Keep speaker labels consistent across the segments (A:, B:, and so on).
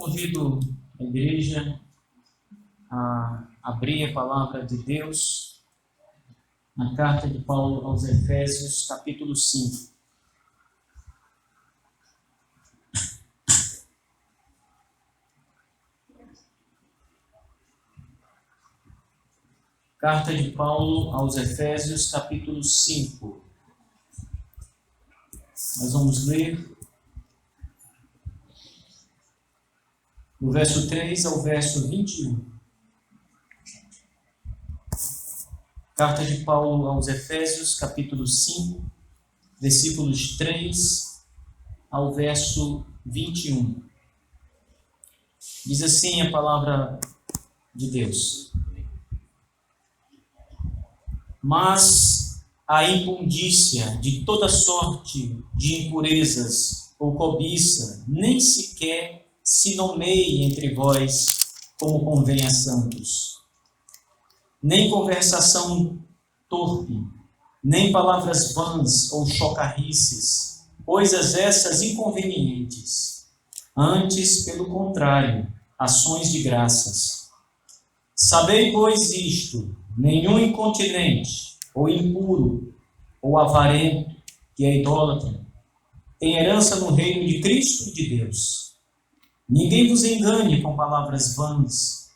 A: Convido a igreja a abrir a palavra de Deus na carta de Paulo aos Efésios, capítulo 5. Carta de Paulo aos Efésios, capítulo 5. Nós vamos ler do verso 3 ao verso 21. Carta de Paulo aos Efésios, capítulo 5, versículos 3 ao verso 21. Diz assim a palavra de Deus: Mas a impundícia de toda sorte de impurezas ou cobiça nem sequer se nomeie entre vós como convém a santos. Nem conversação torpe, nem palavras vãs ou chocarrices, coisas essas inconvenientes. Antes, pelo contrário, ações de graças. Sabei, pois, isto: nenhum incontinente, ou impuro, ou avarento, que é idólatra, tem herança no reino de Cristo e de Deus. Ninguém vos engane com palavras vãs,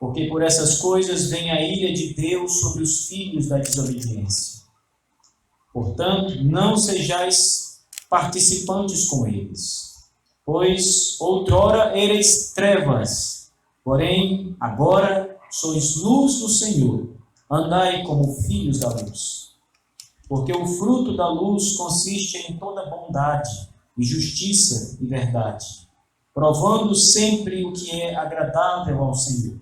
A: porque por essas coisas vem a ira de Deus sobre os filhos da desobediência. Portanto, não sejais participantes com eles, pois outrora erais trevas, porém agora sois luz do Senhor, andai como filhos da luz. Porque o fruto da luz consiste em toda bondade, e justiça e verdade, provando sempre o que é agradável ao Senhor.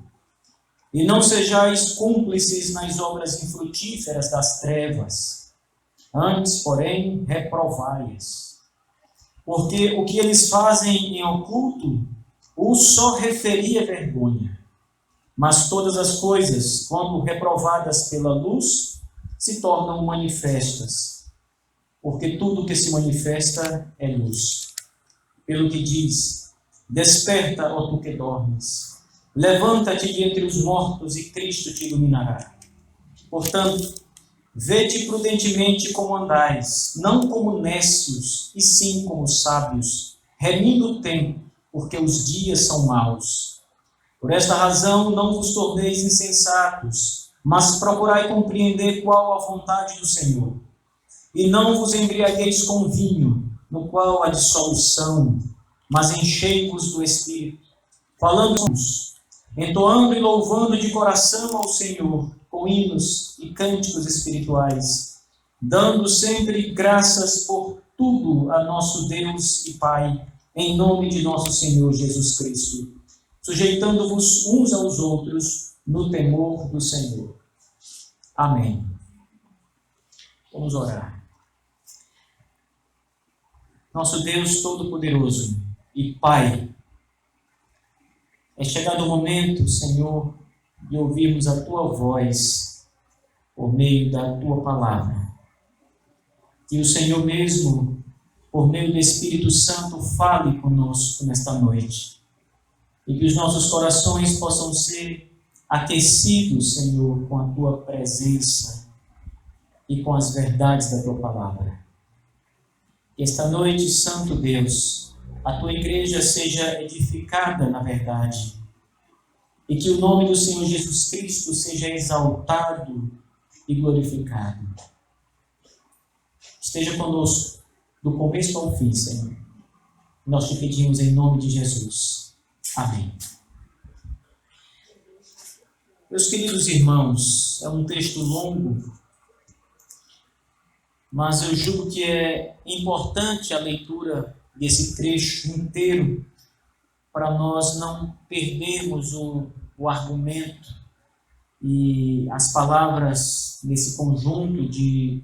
A: E não sejais cúmplices nas obras infrutíferas das trevas, antes, porém, reprovai-as. Porque o que eles fazem em oculto, o só referia vergonha. Mas todas as coisas, quando reprovadas pela luz, se tornam manifestas, porque tudo que se manifesta é luz. Pelo que diz: desperta, ó tu que dormes, levanta-te de entre os mortos e Cristo te iluminará. Portanto, vede prudentemente como andais, não como nécios, e sim como sábios, remindo o tempo, porque os dias são maus. Por esta razão não vos torneis insensatos, mas procurai compreender qual a vontade do Senhor. E não vos embriagueis com vinho, no qual há dissolução, mas enchei-vos do Espírito, falando, entoando e louvando de coração ao Senhor, com hinos e cânticos espirituais, dando sempre graças por tudo a nosso Deus e Pai, em nome de nosso Senhor Jesus Cristo, sujeitando-vos uns aos outros no temor do Senhor. Amém. Vamos orar. Nosso Deus Todo-Poderoso e Pai, é chegado o momento, Senhor, de ouvirmos a Tua voz por meio da Tua palavra. Que o Senhor mesmo, por meio do Espírito Santo, fale conosco nesta noite. E que os nossos corações possam ser aquecidos, Senhor, com a Tua presença e com as verdades da Tua palavra. Que esta noite, Santo Deus, a Tua igreja seja edificada na verdade e que o nome do Senhor Jesus Cristo seja exaltado e glorificado. Esteja conosco do começo ao fim, Senhor. Nós te pedimos em nome de Jesus. Amém. Meus queridos irmãos, é um texto longo, mas eu julgo que é importante a leitura desse trecho inteiro para nós não perdermos o argumento e as palavras nesse conjunto de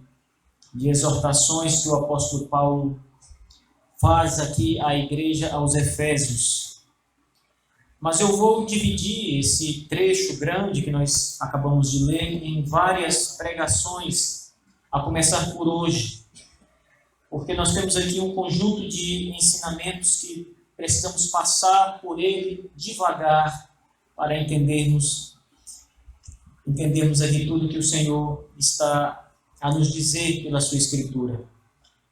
A: exortações que o apóstolo Paulo faz aqui à igreja aos Efésios. Mas eu vou dividir esse trecho grande que nós acabamos de ler em várias pregações, a começar por hoje, porque nós temos aqui um conjunto de ensinamentos que precisamos passar por ele devagar para entendermos aqui tudo que o Senhor está a nos dizer pela sua Escritura.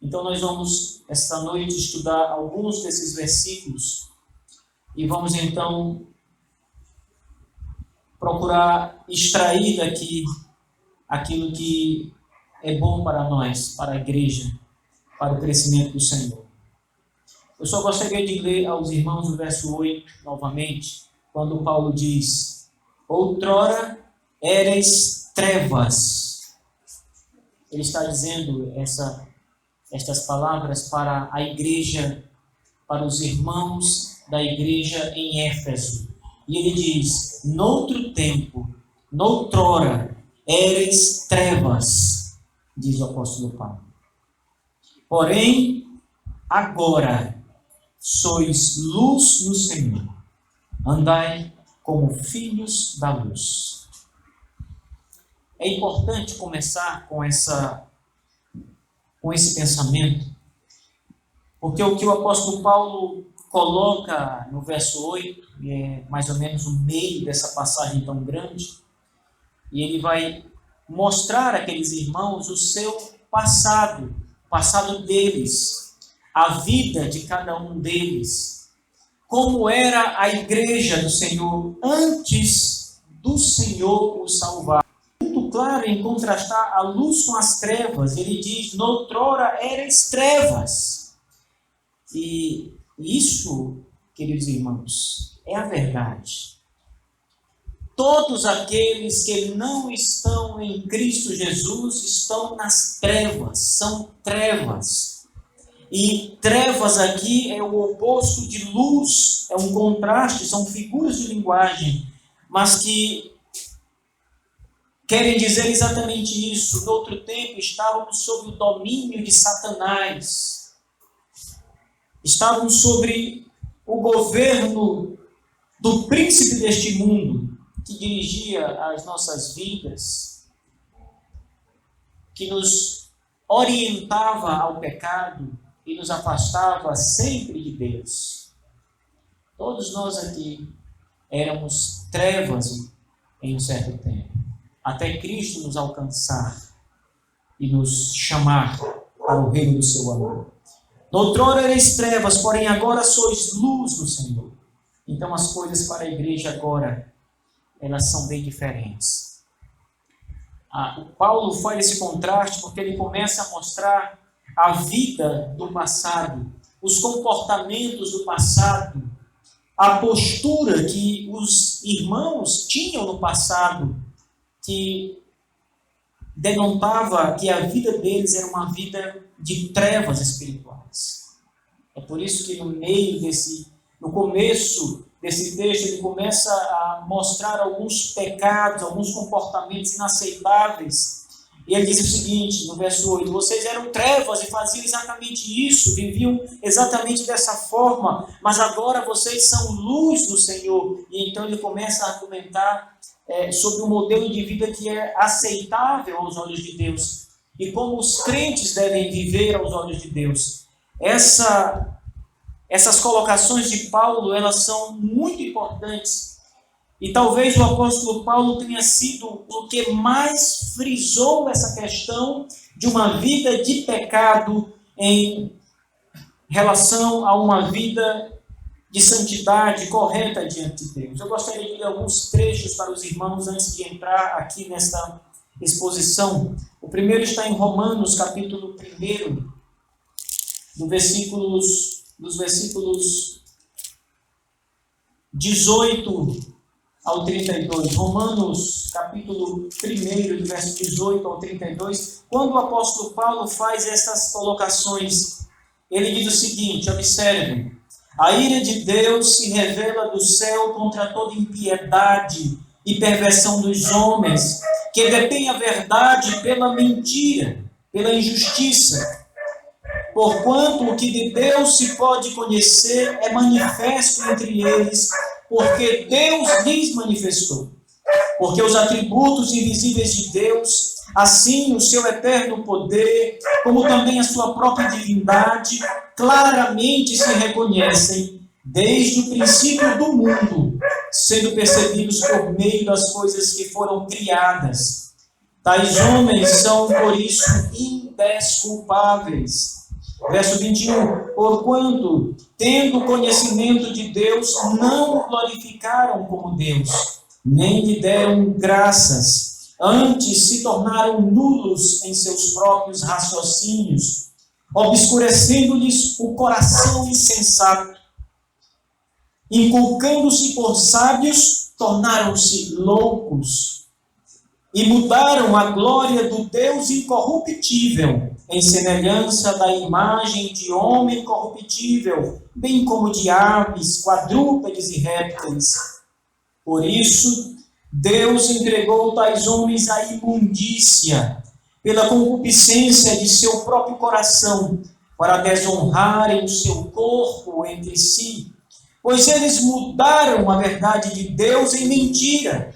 A: Então nós vamos, esta noite, estudar alguns desses versículos e vamos então procurar extrair daqui aquilo que é bom para nós, para a igreja, para o crescimento do Senhor. Eu só gostaria de ler aos irmãos o verso 8 novamente, quando Paulo diz: outrora eres trevas. Ele está dizendo estas palavras para a igreja, para os irmãos da igreja em Éfeso. E ele diz: noutro tempo, noutrora, eres trevas, diz o apóstolo Paulo. Porém, agora sois luz no Senhor. Andai como filhos da luz. É importante começar com esse pensamento, porque o que o apóstolo Paulo coloca no verso 8, e é mais ou menos o meio dessa passagem tão grande, e ele vai mostrar àqueles irmãos o seu passado, o passado deles, a vida de cada um deles, como era a igreja do Senhor antes do Senhor os salvar. Muito claro em contrastar a luz com as trevas. Ele diz: noutrora eres trevas. E isso, queridos irmãos, é a verdade. Todos aqueles que não estão em Cristo Jesus estão nas trevas, são trevas. E trevas aqui é o oposto de luz, é um contraste, são figuras de linguagem, mas que querem dizer exatamente isso. No outro tempo estávamos sob o domínio de Satanás, estávamos sobre o governo do príncipe deste mundo, que dirigia as nossas vidas, que nos orientava ao pecado e nos afastava sempre de Deus. Todos nós aqui éramos trevas em um certo tempo, até Cristo nos alcançar e nos chamar para o reino do seu amor. Noutrora eres trevas, porém agora sois luz no Senhor. Então as coisas para a igreja agora, elas são bem diferentes. O Paulo faz esse contraste porque ele começa a mostrar a vida do passado, os comportamentos do passado, a postura que os irmãos tinham no passado, que denotava que a vida deles era uma vida de trevas espirituais. É por isso que no começo desse texto, ele começa a mostrar alguns pecados, alguns comportamentos inaceitáveis. E ele diz o seguinte, no verso 8: vocês eram trevas e faziam exatamente isso, viviam exatamente dessa forma, mas agora vocês são luz do Senhor. E então ele começa a argumentar sobre um modelo de vida que é aceitável aos olhos de Deus e como os crentes devem viver aos olhos de Deus. Essas colocações de Paulo, elas são muito importantes. E talvez o apóstolo Paulo tenha sido o que mais frisou essa questão de uma vida de pecado em relação a uma vida de santidade correta diante de Deus. Eu gostaria de ler alguns trechos para os irmãos antes de entrar aqui nesta exposição. O primeiro está em Romanos, capítulo 1, dos versículos 18 ao 32. Romanos, capítulo 1, do verso 18 ao 32. Quando o apóstolo Paulo faz essas colocações, ele diz o seguinte, observem: a ira de Deus se revela do céu contra toda impiedade e perversão dos homens, que detêm a verdade pela mentira, pela injustiça. Porquanto o que de Deus se pode conhecer é manifesto entre eles, porque Deus lhes manifestou. Porque os atributos invisíveis de Deus, assim o seu eterno poder, como também a sua própria divindade, claramente se reconhecem desde o princípio do mundo, sendo percebidos por meio das coisas que foram criadas. Tais homens são, por isso, indesculpáveis. Verso 21. Porquanto, tendo conhecimento de Deus, não o glorificaram como Deus, nem lhe deram graças. Antes se tornaram nulos em seus próprios raciocínios, obscurecendo-lhes o coração insensato. Inculcando-se por sábios, tornaram-se loucos e mudaram a glória do Deus incorruptível em semelhança da imagem de homem corruptível, bem como de aves, quadrúpedes e répteis. Por isso, Deus entregou tais homens à imundícia, pela concupiscência de seu próprio coração, para desonrarem o seu corpo entre si, pois eles mudaram a verdade de Deus em mentira,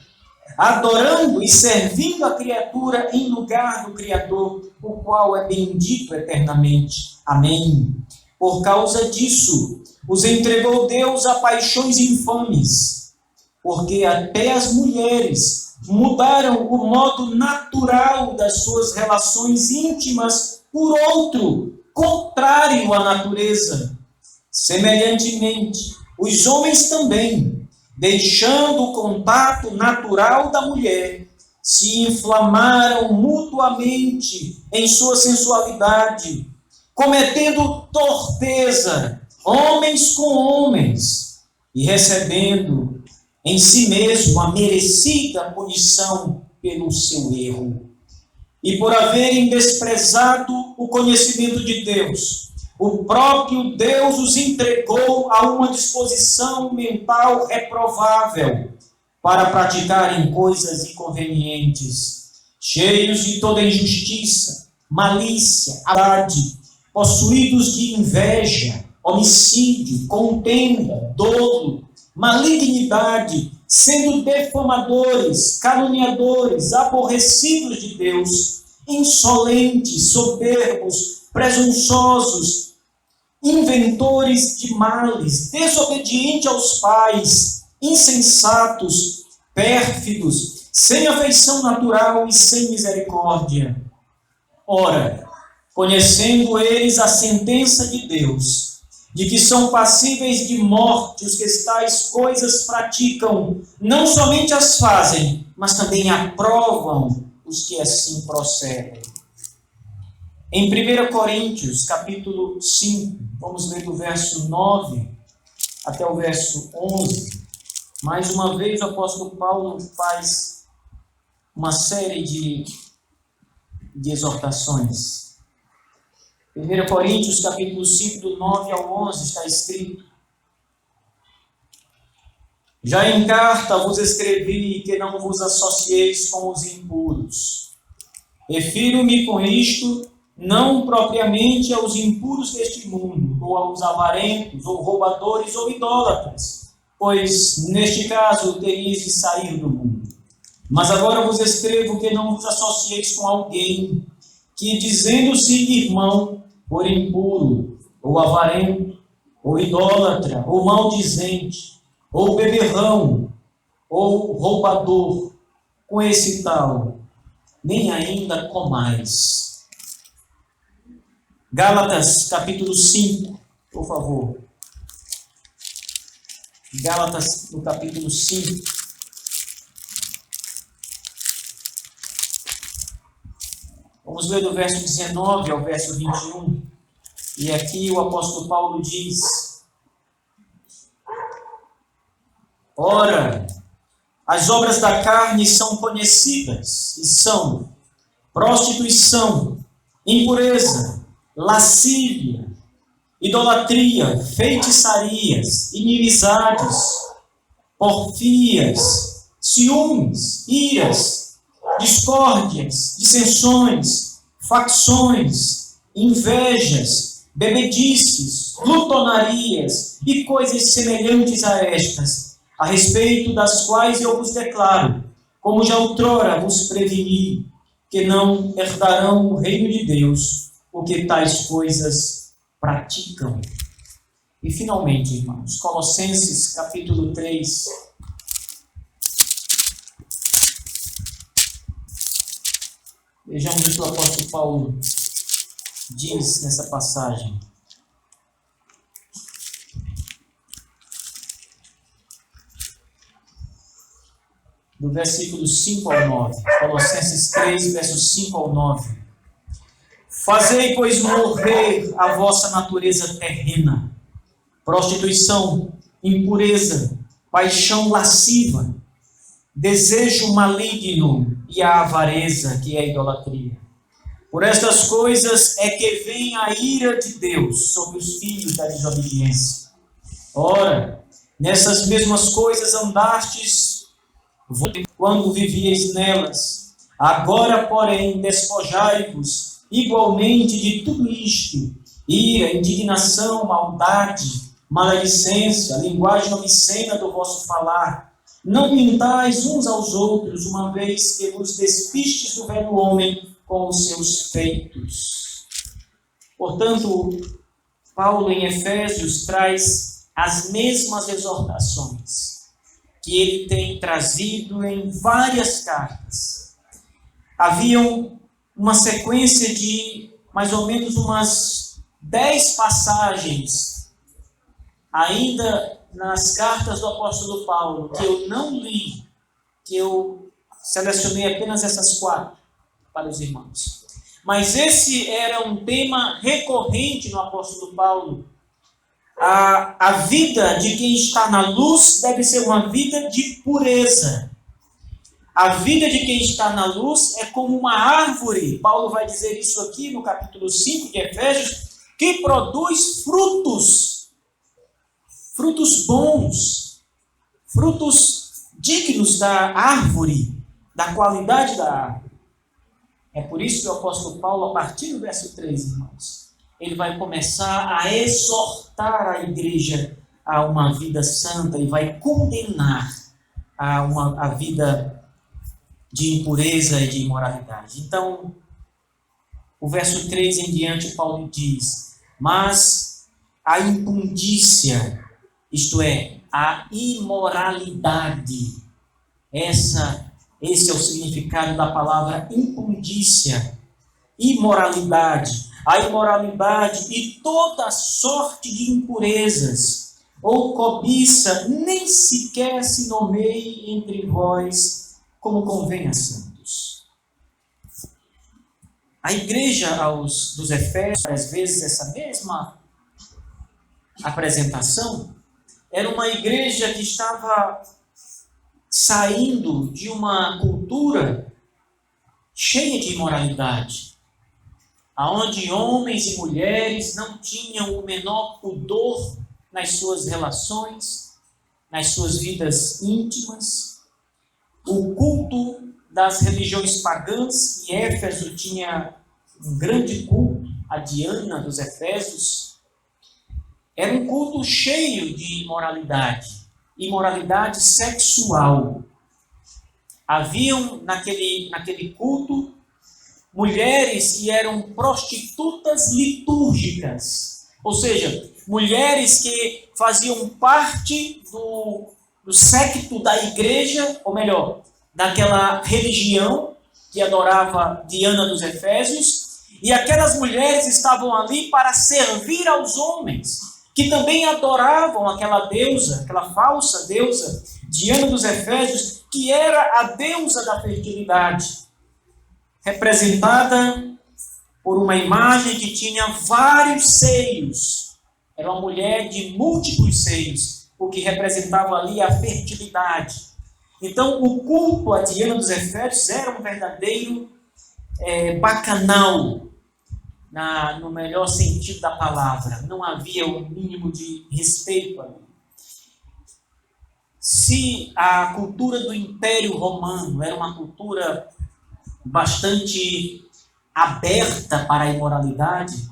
A: adorando e servindo a criatura em lugar do Criador, o qual é bendito eternamente. Amém. Por causa disso, os entregou Deus a paixões infames, porque até as mulheres mudaram o modo natural das suas relações íntimas por outro, contrário à natureza. Semelhantemente, os homens também, deixando o contato natural da mulher, se inflamaram mutuamente em sua sensualidade, cometendo torpeza, homens com homens, e recebendo em si mesmo a merecida punição pelo seu erro. E por haverem desprezado o conhecimento de Deus, o próprio Deus os entregou a uma disposição mental reprovável para praticarem coisas inconvenientes, cheios de toda injustiça, malícia, maldade, possuídos de inveja, homicídio, contenda, dolo, malignidade, sendo defamadores, caluniadores, aborrecidos de Deus, insolentes, soberbos, presunçosos, inventores de males, desobedientes aos pais, insensatos, pérfidos, sem afeição natural e sem misericórdia. Ora, conhecendo eles a sentença de Deus, de que são passíveis de morte os que tais coisas praticam, não somente as fazem, mas também aprovam os que assim procedem. Em 1 Coríntios, capítulo 5, vamos ler do verso 9 até o verso 11. Mais uma vez o apóstolo Paulo faz uma série de exortações. 1 Coríntios, capítulo 5, do 9 ao 11, está escrito: Já em carta vos escrevi que não vos associeis com os impuros. Refiro-me com isto não propriamente aos impuros deste mundo, ou aos avarentos, ou roubadores, ou idólatras, pois neste caso teríeis de sair do mundo. Mas agora vos escrevo que não vos associeis com alguém que, dizendo-se irmão, por impuro, ou avarento, ou idólatra, ou maldizente, ou beberrão, ou roubador, com esse tal, nem ainda comais. Gálatas, capítulo 5, por favor. Gálatas, no capítulo 5. Vamos ler do verso 19 ao verso 21. E aqui o apóstolo Paulo diz: Ora, as obras da carne são conhecidas, e são prostituição, impureza, lascívia, idolatria, feitiçarias, inimizades, porfias, ciúmes, iras, discórdias, dissensões, facções, invejas, bebedices, glutonarias e coisas semelhantes a estas, a respeito das quais eu vos declaro, como já outrora vos preveni, que não herdarão o reino de Deus, porque tais coisas praticam. E finalmente, irmãos, Colossenses capítulo 3. Vejamos o que o apóstolo Paulo diz nessa passagem. Do versículo 5 ao 9. Colossenses 3, versos 5 ao 9. Fazei, pois, morrer a vossa natureza terrena, prostituição, impureza, paixão lasciva, desejo maligno e a avareza, que é a idolatria. Por estas coisas é que vem a ira de Deus sobre os filhos da desobediência. Ora, nessas mesmas coisas andastes quando vivieis nelas. Agora, porém, despojai-vos igualmente de tudo isto: ira, indignação, maldade, maledicência, linguagem obscena do vosso falar. Não mintais uns aos outros, uma vez que vos despistes do velho homem com os seus feitos. Portanto, Paulo em Efésios traz as mesmas exortações que ele tem trazido em várias cartas. Haviam uma sequência de mais ou menos umas 10 passagens, ainda nas cartas do apóstolo Paulo, que eu não li, que eu selecionei apenas essas 4 para os irmãos. Mas esse era um tema recorrente no apóstolo Paulo. A vida de quem está na luz deve ser uma vida de pureza. A vida de quem está na luz é como uma árvore. Paulo vai dizer isso aqui no capítulo 5 de Efésios, que produz frutos. Frutos bons. Frutos dignos da árvore, da qualidade da árvore. É por isso que o apóstolo Paulo, a partir do verso 3, irmãos, ele vai começar a exortar a igreja a uma vida santa e vai condenar a vida de impureza e de imoralidade. Então, o verso 3 em diante, Paulo diz: mas a impundícia, isto é, a imoralidade, esse é o significado da palavra impundícia, imoralidade. A imoralidade e toda sorte de impurezas ou cobiça nem sequer se nomeie entre vós como convém a santos. A igreja dos Efésios, às vezes essa mesma apresentação, era uma igreja que estava saindo de uma cultura cheia de imoralidade, aonde homens e mulheres não tinham o menor pudor nas suas relações, nas suas vidas íntimas. O culto das religiões pagãs, e Éfeso tinha um grande culto, a Diana dos Efésios, era um culto cheio de imoralidade sexual. Haviam naquele culto mulheres que eram prostitutas litúrgicas, ou seja, mulheres que faziam parte do séquito da igreja, ou melhor, daquela religião que adorava Diana dos Efésios, e aquelas mulheres estavam ali para servir aos homens, que também adoravam aquela deusa, aquela falsa deusa, Diana dos Efésios, que era a deusa da fertilidade, representada por uma imagem que tinha vários seios. Era uma mulher de múltiplos seios, o que representava ali a fertilidade. Então, o culto a Diana dos Efésios era um verdadeiro bacanal, no melhor sentido da palavra. Não havia o mínimo de respeito ali. Se a cultura do Império Romano era uma cultura bastante aberta para a imoralidade,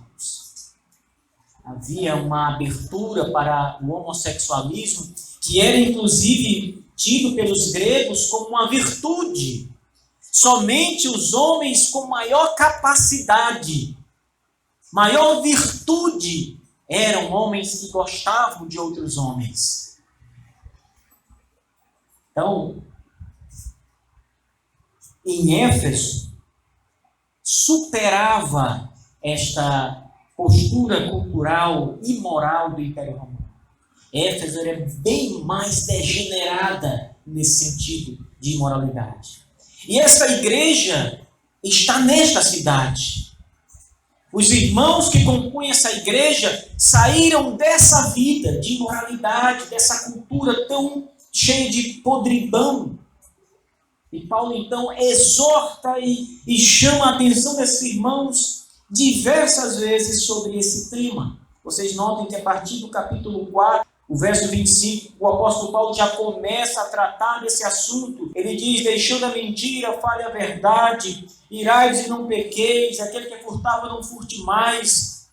A: havia uma abertura para o homossexualismo, que era inclusive tido pelos gregos como uma virtude. Somente os homens com maior capacidade, maior virtude, eram homens que gostavam de outros homens. Então, em Éfeso, superava esta postura cultural e moral do Império Romano. Éfeso era bem mais degenerada nesse sentido de imoralidade. E essa igreja está nesta cidade. Os irmãos que compõem essa igreja saíram dessa vida de imoralidade, dessa cultura tão cheia de podridão. E Paulo, então, exorta e chama a atenção desses irmãos diversas vezes sobre esse tema. Vocês notem que a partir do capítulo 4, o verso 25, o apóstolo Paulo já começa a tratar desse assunto. Ele diz: deixando a mentira, fale a verdade, irai-vos e não pequeis, aquele que é furtava não furte mais,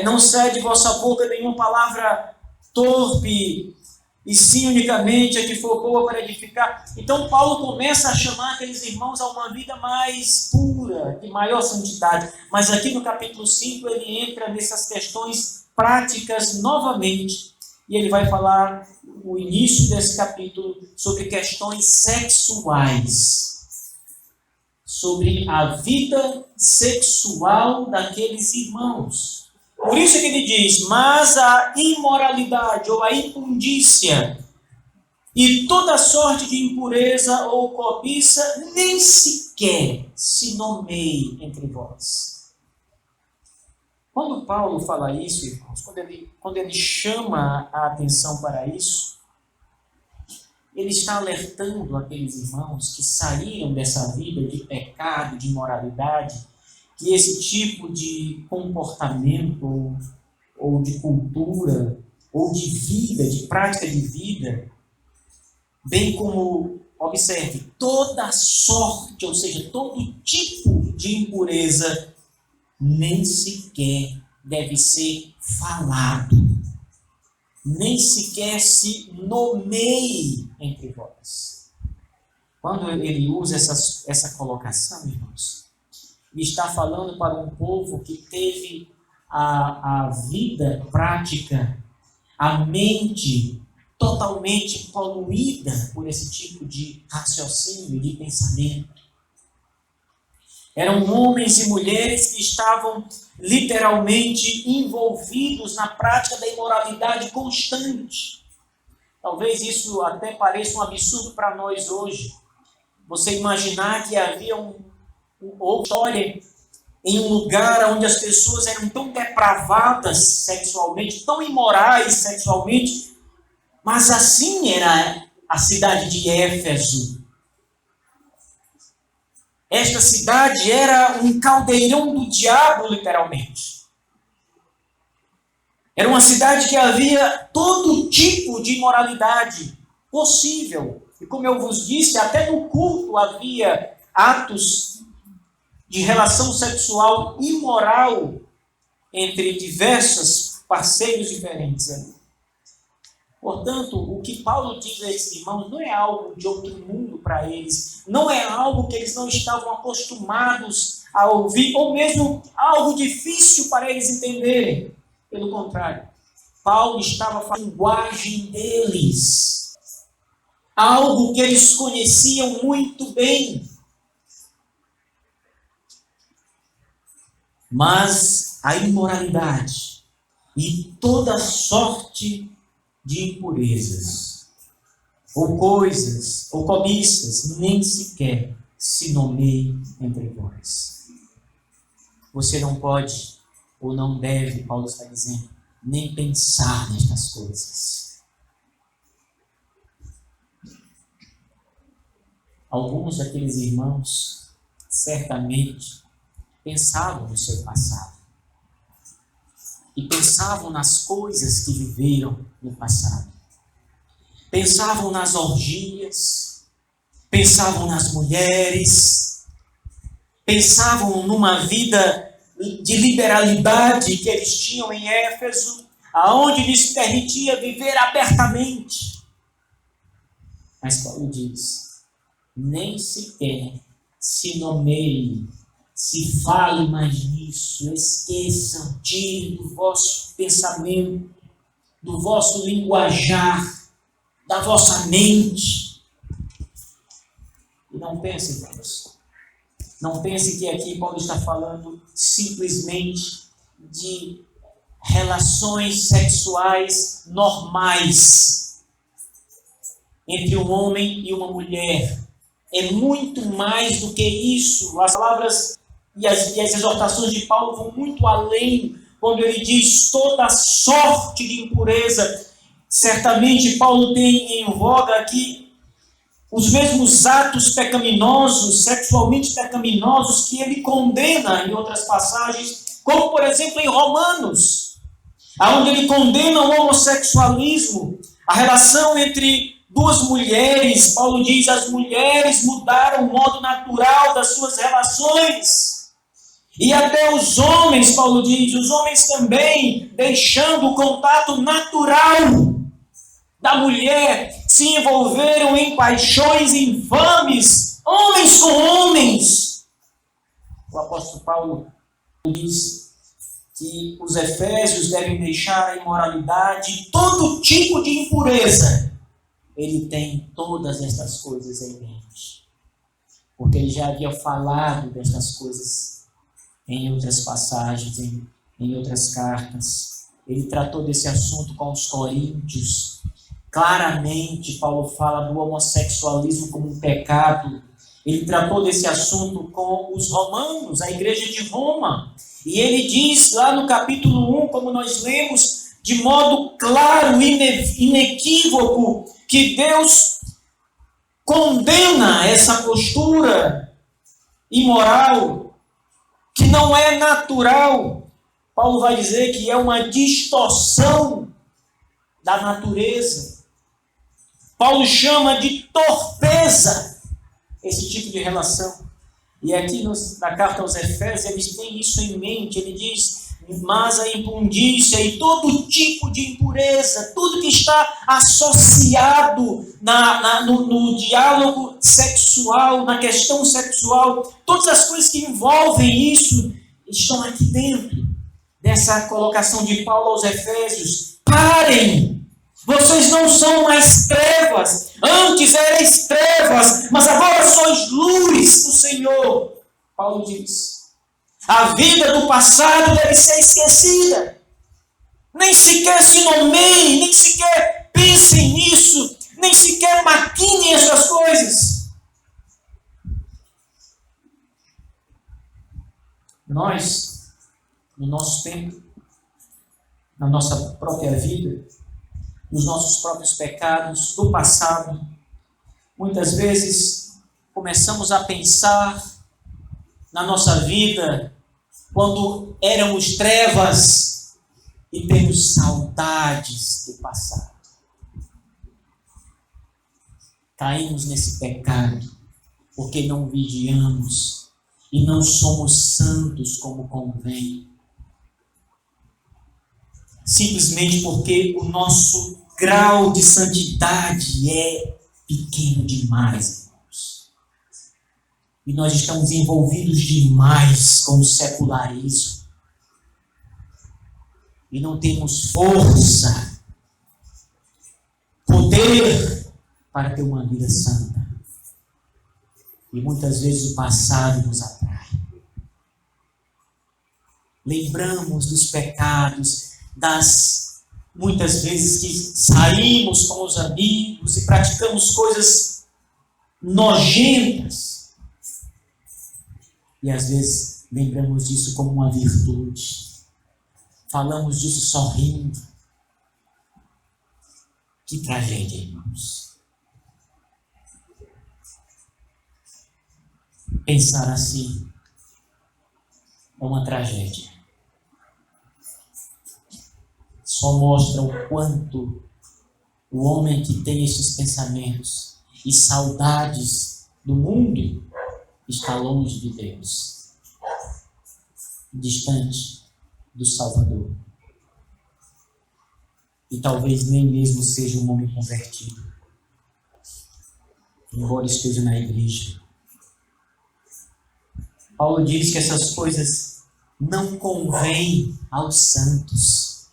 A: não cede vossa boca nenhuma palavra torpe, e sim unicamente a que for boa para edificar. Então Paulo começa a chamar aqueles irmãos a uma vida mais pura, de maior santidade. Mas aqui no capítulo 5 ele entra nessas questões práticas novamente. E ele vai falar, no início desse capítulo, sobre questões sexuais. Sobre a vida sexual daqueles irmãos. Por isso que ele diz: mas a imoralidade ou a impundícia e toda sorte de impureza ou cobiça nem sequer se nomeie entre vós. Quando Paulo fala isso, irmãos, quando ele chama a atenção para isso, ele está alertando aqueles irmãos que saíram dessa vida de pecado, de imoralidade, que esse tipo de comportamento, ou de cultura, ou de vida, de prática de vida, bem como, observe, toda sorte, ou seja, todo tipo de impureza, nem sequer deve ser falado, nem sequer se nomeie entre vós. Quando ele usa essa colocação, irmãos, ele está falando para um povo que teve a vida prática, a mente totalmente poluída por esse tipo de raciocínio, de pensamento. Eram homens e mulheres que estavam literalmente envolvidos na prática da imoralidade constante. Talvez isso até pareça um absurdo para nós hoje. Você imaginar que havia ou história em um lugar onde as pessoas eram tão depravadas sexualmente, tão imorais sexualmente, mas assim era a cidade de Éfeso. Esta cidade era um caldeirão do diabo, literalmente. Era uma cidade que havia todo tipo de imoralidade possível. E como eu vos disse, até no culto havia atos de relação sexual imoral entre diversos parceiros diferentes. Portanto, o que Paulo diz a esses irmãos não é algo de outro mundo para eles, não é algo que eles não estavam acostumados a ouvir, ou mesmo algo difícil para eles entenderem. Pelo contrário, Paulo estava falando a linguagem deles, algo que eles conheciam muito bem. Mas a imoralidade e toda sorte de impurezas, ou coisas, ou cobiças, nem sequer se nomeiem entre vós. Você não pode, ou não deve, Paulo está dizendo, nem pensar nestas coisas. Alguns daqueles irmãos, certamente, pensavam no seu passado. E pensavam nas coisas que viveram no passado. Pensavam nas orgias, pensavam nas mulheres, pensavam numa vida de liberalidade que eles tinham em Éfeso, aonde lhes permitia viver abertamente. Mas Paulo diz: nem sequer se nomeie se fale mais nisso, esqueçam, tirem do vosso pensamento, do vosso linguajar, da vossa mente. E não pensem, irmãos, não pense que aqui Paulo está falando simplesmente de relações sexuais normais entre um homem e uma mulher. É muito mais do que isso. As palavras e as exortações de Paulo vão muito além quando ele diz toda sorte de impureza. Certamente Paulo tem em voga aqui os mesmos atos pecaminosos, sexualmente pecaminosos, que ele condena em outras passagens, como por exemplo em Romanos, onde ele condena o homossexualismo, a relação entre duas mulheres. Paulo diz: as mulheres mudaram o modo natural das suas relações. E até os homens, Paulo diz, os homens também, deixando o contato natural da mulher, se envolveram em paixões infames, homens com homens. O apóstolo Paulo diz que os efésios devem deixar a imoralidade, todo tipo de impureza. Ele tem todas estas coisas em mente, porque ele já havia falado destas coisas em outras passagens, em outras cartas. Ele tratou desse assunto com os coríntios. Claramente, Paulo fala do homossexualismo como um pecado. Ele tratou desse assunto com os romanos, a igreja de Roma. E ele diz lá no capítulo 1, como nós lemos, de modo claro, inequívoco, que Deus condena essa postura imoral, que não é natural. Paulo vai dizer que é uma distorção da natureza. Paulo chama de torpeza esse tipo de relação. E aqui na carta aos Efésios, eles têm isso em mente. Ele diz: mas a impundícia e todo tipo de impureza, tudo que está associado no diálogo sexual, na questão sexual, todas as coisas que envolvem isso, estão aqui dentro dessa colocação de Paulo aos Efésios. Parem! Vocês não são mais trevas. Antes erais trevas, mas agora sois luz do Senhor. Paulo diz: a vida do passado deve ser esquecida. Nem sequer se nomeiem, nem sequer pensem nisso, nem sequer maquinem essas coisas. Nós, no nosso tempo, na nossa própria vida, nos nossos próprios pecados do passado, muitas vezes começamos a pensar na nossa vida quando éramos trevas e temos saudades do passado. Caímos nesse pecado porque não vigiamos e não somos santos como convém. Simplesmente porque o nosso grau de santidade é pequeno demais, irmãos. E nós estamos envolvidos demais com o secularismo. E não temos força, poder para ter uma vida santa. E muitas vezes o passado nos atrai. Lembramos dos pecados, muitas vezes que saímos com os amigos e praticamos coisas nojentas. E às vezes lembramos disso como uma virtude. Falamos disso sorrindo. Que tragédia, irmãos. Pensar assim é uma tragédia. Só mostra o quanto o homem que tem esses pensamentos e saudades do mundo está longe de Deus, distante do Salvador. E talvez nem mesmo seja um homem convertido, embora esteja na igreja. Paulo diz que essas coisas não convêm aos santos.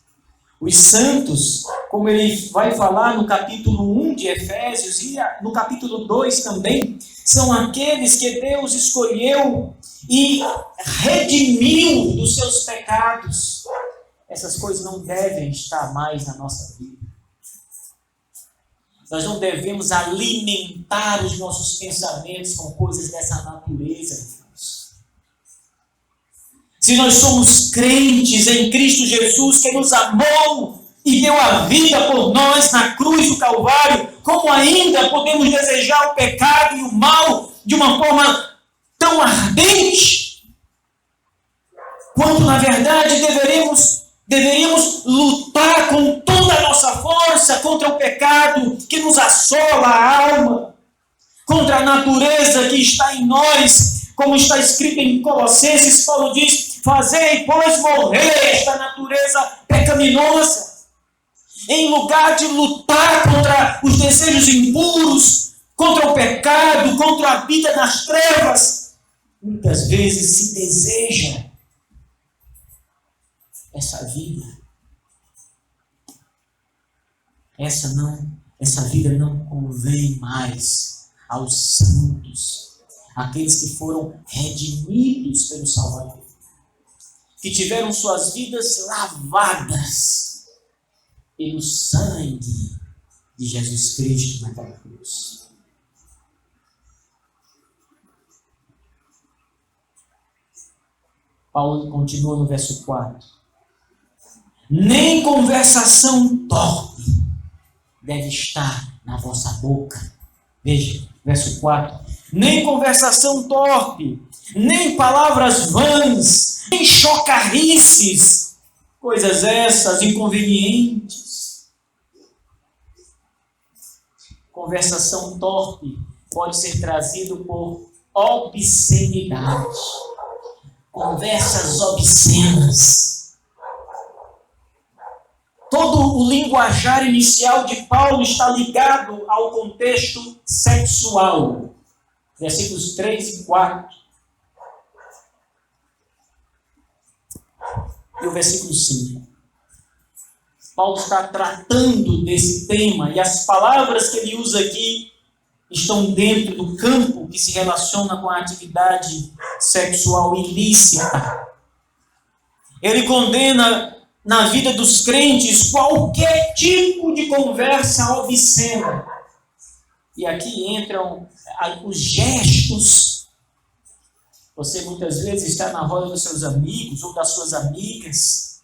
A: Os santos, como ele vai falar no capítulo 1 de Efésios e no capítulo 2 também, são aqueles que Deus escolheu e redimiu dos seus pecados. Essas coisas não devem estar mais na nossa vida. Nós não devemos alimentar os nossos pensamentos com coisas dessa natureza, irmãos. Se nós somos crentes em Cristo Jesus, que nos amou e deu a vida por nós na cruz do Calvário, como ainda podemos desejar o pecado e o mal de uma forma tão ardente? Quando, na verdade, deveríamos lutar com toda a nossa força contra o pecado que nos assola a alma, contra a natureza que está em nós, como está escrito em Colossenses. Paulo diz: fazei, pois, morrer esta natureza pecaminosa. Em lugar de lutar contra os desejos impuros, contra o pecado, contra a vida nas trevas, muitas vezes se deseja essa vida. Essa vida não convém mais aos santos, aqueles que foram redimidos pelo Salvador, que tiveram suas vidas lavadas pelo sangue de Jesus Cristo naquela cruz. Paulo continua no verso 4. Nem conversação torpe deve estar na vossa boca. Veja, verso 4. Nem conversação torpe, nem palavras vãs, nem chocarrices, coisas essas inconvenientes. Conversação torpe pode ser trazido por obscenidade, conversas obscenas. Todo o linguajar inicial de Paulo está ligado ao contexto sexual. Versículos 3 e 4. E o versículo 5. Paulo está tratando desse tema e as palavras que ele usa aqui estão dentro do campo que se relaciona com a atividade sexual ilícita. Ele condena na vida dos crentes qualquer tipo de conversa obscena. E aqui entram os gestos. Você muitas vezes está na roda dos seus amigos ou das suas amigas.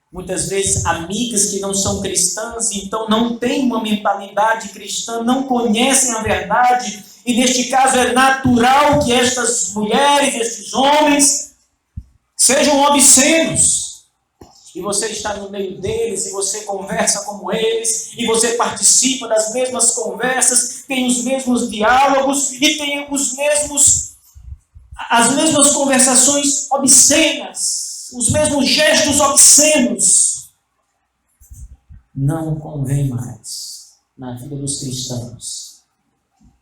A: Muitas vezes amigas que não são cristãs, então não têm uma mentalidade cristã, não conhecem a verdade. E neste caso é natural que estas mulheres, estes homens, sejam obscenos. E você está no meio deles, e você conversa como eles, e você participa das mesmas conversas, tem os mesmos diálogos, e tem as mesmas conversações obscenas, os mesmos gestos obscenos. Não convém mais na vida dos cristãos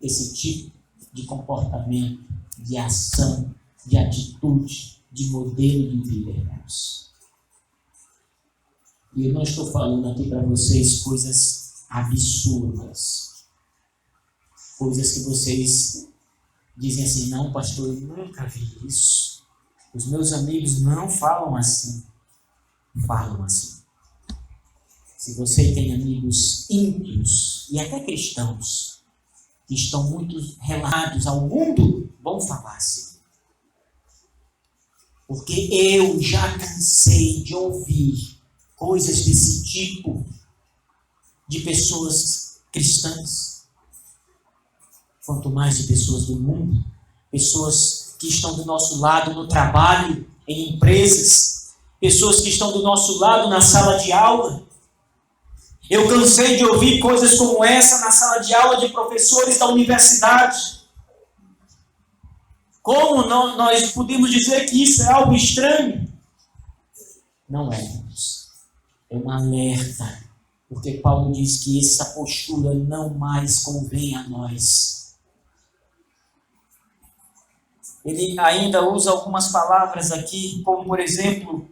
A: esse tipo de comportamento, de ação, de atitude, de modelo de vida, irmãos. E eu não estou falando aqui para vocês coisas absurdas, coisas que vocês dizem assim: não, pastor, eu nunca vi isso. Os meus amigos não falam assim. Falam assim. Se você tem amigos ímpios e até cristãos que estão muito relados ao mundo, vão falar assim. Porque eu já cansei de ouvir coisas desse tipo de pessoas cristãs, quanto mais de pessoas do mundo, pessoas que estão do nosso lado no trabalho, em empresas, pessoas que estão do nosso lado na sala de aula. Eu cansei de ouvir coisas como essa na sala de aula de professores da universidade. Como nós podemos dizer que isso é algo estranho? Não é, irmãos. É um alerta, porque Paulo diz que essa postura não mais convém a nós. Ele ainda usa algumas palavras aqui, como por exemplo,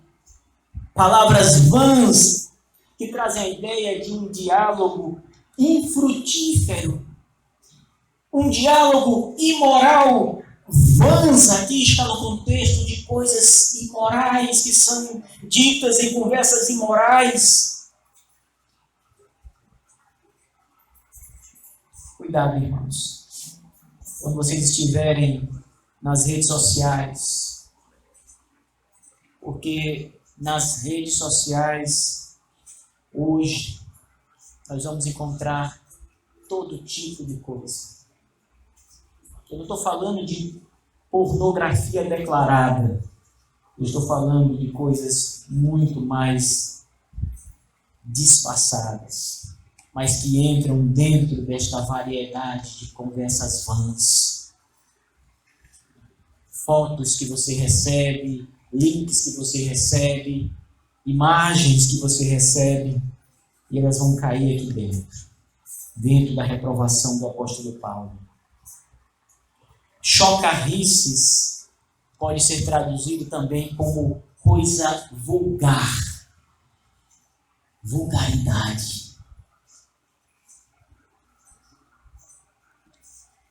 A: palavras vãs, que trazem a ideia de um diálogo infrutífero, um diálogo imoral. Vãs aqui está no contexto de coisas imorais que são ditas em conversas imorais. Cuidado, irmãos. Quando vocês estiverem nas redes sociais, porque nas redes sociais hoje nós vamos encontrar todo tipo de coisa. Eu não estou falando de pornografia declarada. Eu estou falando de coisas muito mais disfarçadas, mas que entram dentro desta variedade de conversas vãs. Fotos que você recebe, links que você recebe, imagens que você recebe, e elas vão cair aqui dentro da reprovação do apóstolo Paulo. Chocarrices pode ser traduzido também como coisa vulgar, vulgaridade.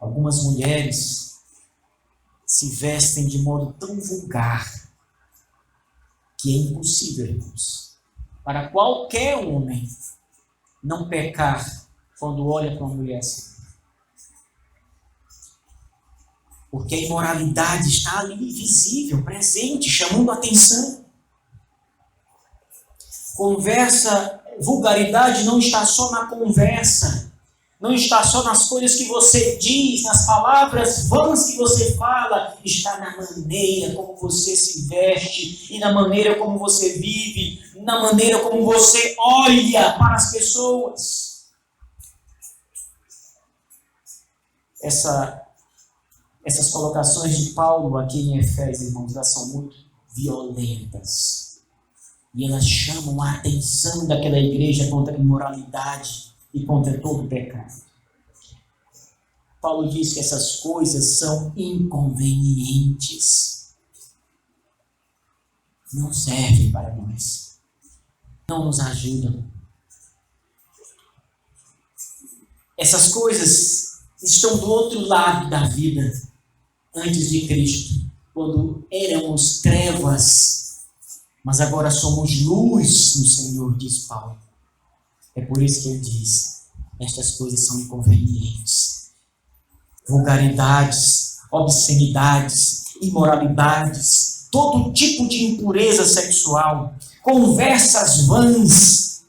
A: Algumas mulheres se vestem de modo tão vulgar que é impossível, irmãos, para qualquer homem não pecar quando olha para uma mulher assim. Porque a imoralidade está ali visível, presente, chamando a atenção. Vulgaridade não está só na conversa, não está só nas coisas que você diz, nas palavras vãs que você fala, está na maneira como você se veste, e na maneira como você vive, na maneira como você olha para as pessoas. Essas colocações de Paulo aqui em Efésios, irmãos, elas são muito violentas. E elas chamam a atenção daquela igreja contra a imoralidade e contra todo o pecado. Paulo diz que essas coisas são inconvenientes. Não servem para nós. Não nos ajudam. Essas coisas estão do outro lado da vida. Antes de Cristo, quando éramos trevas, mas agora somos luz no Senhor, diz Paulo. É por isso que ele diz, estas coisas são inconvenientes. Vulgaridades, obscenidades, imoralidades, todo tipo de impureza sexual, conversas vãs.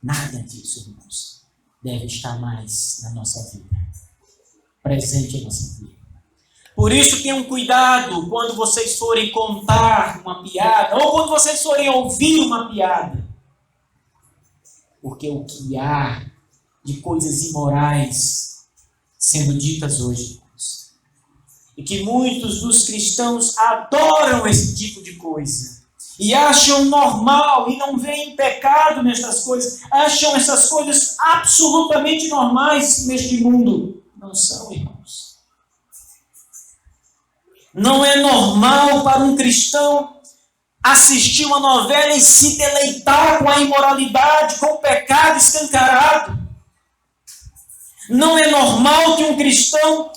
A: Nada disso, irmãos, deve estar mais na nossa vida, presente em nossa vida. Por isso tenham cuidado quando vocês forem contar uma piada, ou quando vocês forem ouvir uma piada. Porque o que há de coisas imorais sendo ditas hoje, e que muitos dos cristãos adoram esse tipo de coisa, e acham normal, e não veem pecado nestas coisas, acham essas coisas absolutamente normais neste mundo. Não são, irmãos. Não é normal para um cristão assistir uma novela e se deleitar com a imoralidade, com o pecado escancarado. Não é normal que um cristão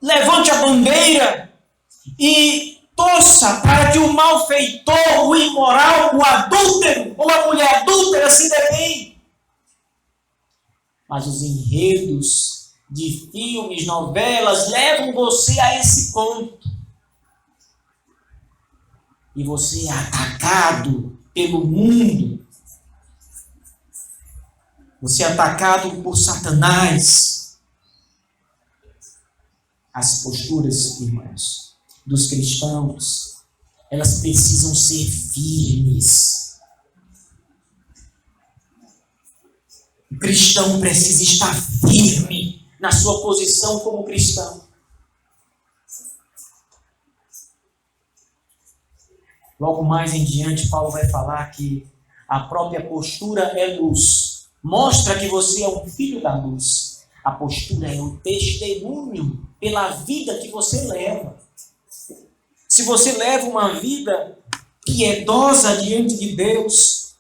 A: levante a bandeira e torça para que o malfeitor, o imoral, o adúltero ou a mulher adúltera se dê bem. Mas os enredos de filmes, novelas, levam você a esse ponto. E você é atacado pelo mundo. Você é atacado por Satanás. As posturas, irmãos, dos cristãos, elas precisam ser firmes. O cristão precisa estar firme na sua posição como cristão. Logo mais em diante, Paulo vai falar que a própria postura é luz. Mostra que você é um filho da luz. A postura é o testemunho pela vida que você leva. Se você leva uma vida piedosa diante de Deus,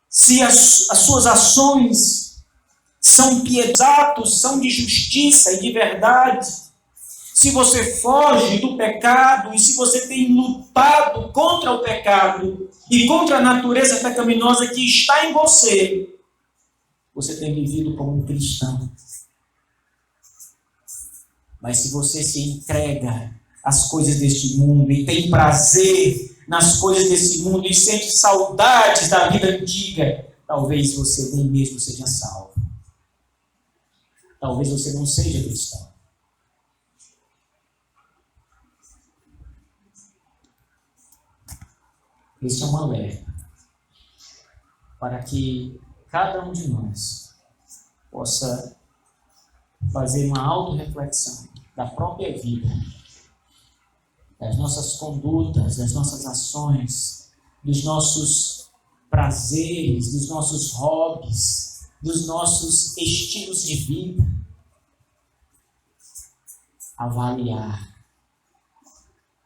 A: se as suas ações são piedosos, são de justiça e de verdade, se você foge do pecado e se você tem lutado contra o pecado e contra a natureza pecaminosa que está em você, você tem vivido como um cristão. Mas se você se entrega às coisas deste mundo e tem prazer nas coisas desse mundo e sente saudades da vida antiga, talvez você nem mesmo seja salvo. Talvez você não seja cristão. Este é um alerta para que cada um de nós possa fazer uma autorreflexão da própria vida, das nossas condutas, das nossas ações, dos nossos prazeres, dos nossos hobbies, dos nossos estilos de vida. Avaliar,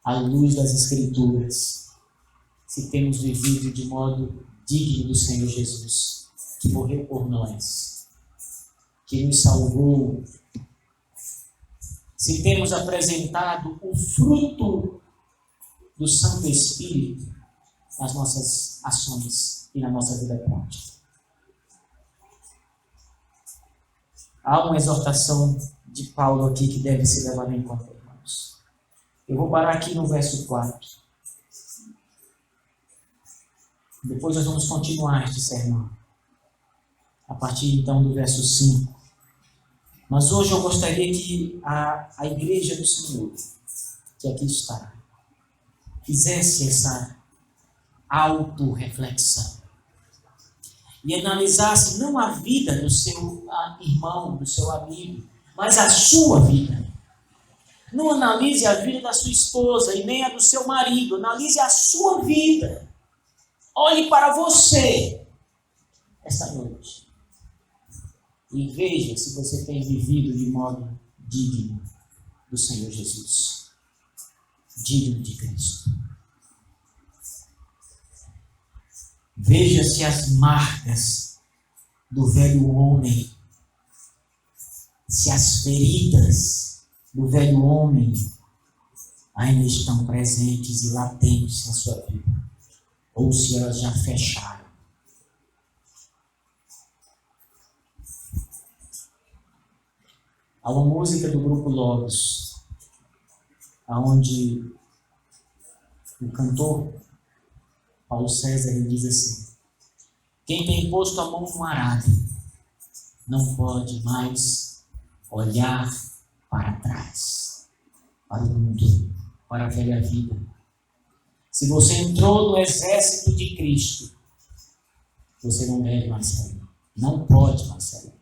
A: à luz das Escrituras, se temos vivido de modo digno do Senhor Jesus, que morreu por nós, que nos salvou, se temos apresentado o fruto do Santo Espírito nas nossas ações e na nossa vida prática. Há uma exortação de Paulo aqui que deve ser levada em conta, irmãos. Eu vou parar aqui no verso 4. Depois nós vamos continuar este sermão, a partir então do verso 5. Mas hoje eu gostaria que a igreja do Senhor, que aqui está, fizesse essa autorreflexão e analisasse não a vida do seu irmão, do seu amigo, mas a sua vida. Não analise a vida da sua esposa e nem a do seu marido, analise a sua vida. Olhe para você esta noite e veja se você tem vivido de modo digno do Senhor Jesus, digno de Cristo. Veja se as marcas do velho homem, se as feridas do velho homem ainda estão presentes e latentes na sua vida, ou se elas já fecharam. Há uma música do grupo Logos, onde o cantor Paulo César ele diz assim: quem tem posto a mão no arado não pode mais olhar para trás, para o mundo, para a velha vida. Se você entrou no exército de Cristo, você não deve mais sair. Não pode mais sair.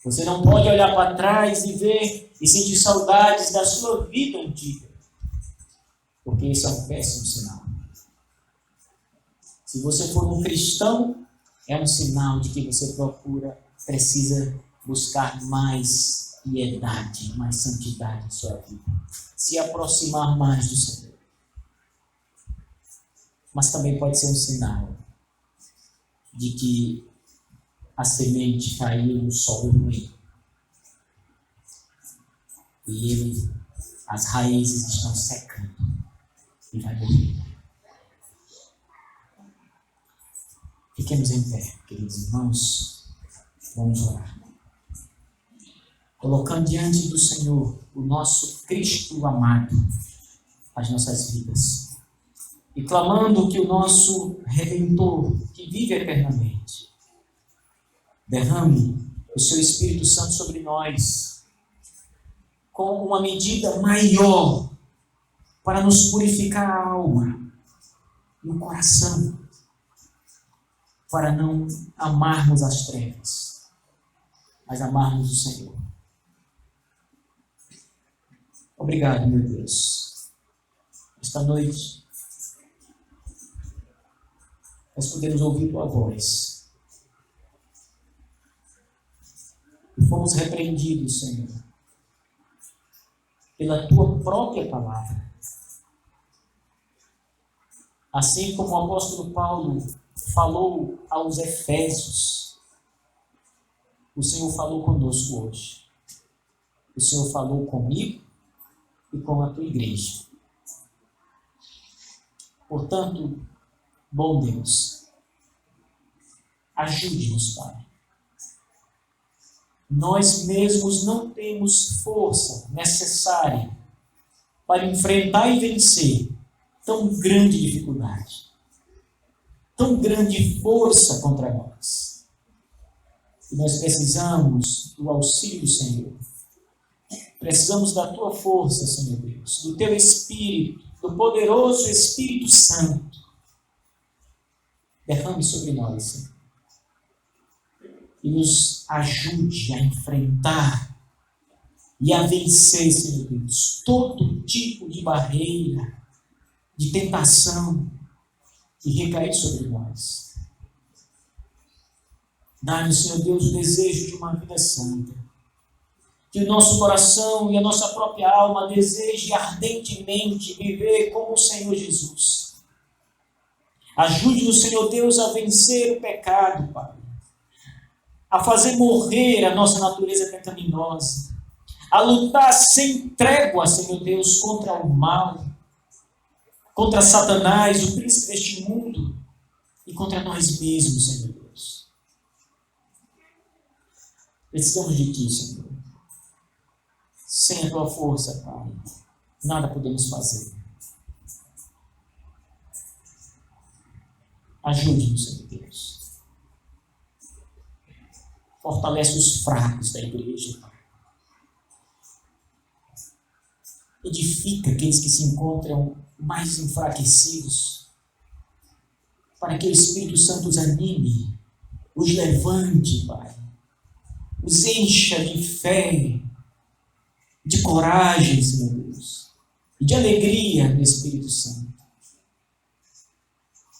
A: Você não pode olhar para trás e ver e sentir saudades da sua vida antiga, porque esse é um péssimo sinal. Se você for um cristão, é um sinal de que você precisa buscar mais piedade, mais santidade em sua vida, se aproximar mais do Senhor. Mas também pode ser um sinal de que a semente caiu no solo ruim e as raízes estão secando e vai morrer. Fiquemos em pé, queridos irmãos, vamos orar. Colocando diante do Senhor o nosso Cristo amado, as nossas vidas, e clamando que o nosso Redentor, que vive eternamente, derrame o seu Espírito Santo sobre nós, com uma medida maior, para nos purificar a alma e o coração, para não amarmos as trevas, mas amarmos o Senhor. Obrigado, meu Deus. Esta noite, nós podemos ouvir tua voz. E fomos repreendidos, Senhor, pela tua própria palavra. Assim como o apóstolo Paulo falou aos Efésios, o Senhor falou conosco hoje. O Senhor falou comigo e com a tua igreja. Portanto, bom Deus, ajude-nos, Pai. Nós mesmos não temos força necessária para enfrentar e vencer tão grande dificuldade, tão grande força contra nós. E nós precisamos do auxílio do Senhor. Precisamos da tua força, Senhor Deus, do teu Espírito, do poderoso Espírito Santo. Derrame sobre nós, Senhor. E nos ajude a enfrentar e a vencer, Senhor Deus, todo tipo de barreira, de tentação que recair sobre nós. Dá-nos, Senhor Deus, o desejo de uma vida santa. Que o nosso coração e a nossa própria alma deseje ardentemente viver como o Senhor Jesus. Ajude-nos, Senhor Deus, a vencer o pecado, Pai. A fazer morrer a nossa natureza pecaminosa. A lutar sem trégua, Senhor Deus, contra o mal. Contra Satanás, o príncipe deste mundo. E contra nós mesmos, Senhor Deus. Precisamos de Ti, Senhor. Sem a Tua força, Pai, nada podemos fazer. Ajude-nos, Senhor Deus. Fortalece os fracos da igreja, Pai. Edifica aqueles que se encontram mais enfraquecidos, para que o Espírito Santo os anime, os levante, Pai, os encha de fé, de coragem, Senhor Deus, e de alegria do Espírito Santo.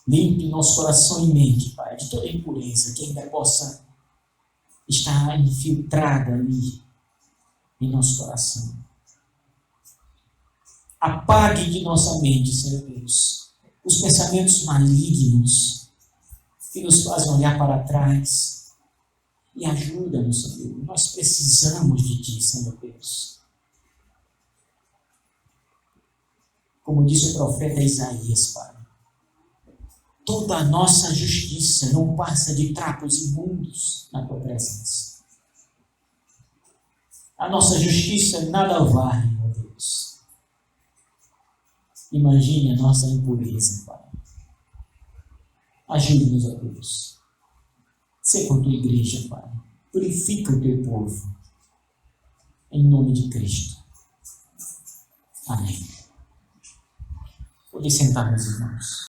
A: Limpe nosso coração e mente, Pai, de toda impureza que ainda possa estar infiltrada ali em nosso coração. Apague de nossa mente, Senhor Deus, os pensamentos malignos que nos fazem olhar para trás. E ajuda-nos, Senhor. Nós precisamos de Ti, Senhor Deus. Como disse o profeta Isaías, Pai, toda a nossa justiça não passa de trapos imundos na Tua presença. A nossa justiça nada vale, ó Deus. Imagine a nossa impureza, Pai. Ajude-nos, ó Deus. Sê com a Tua igreja, Pai. Purifica o Teu povo. Em nome de Cristo. Amém. Pode sentar, meus irmãos.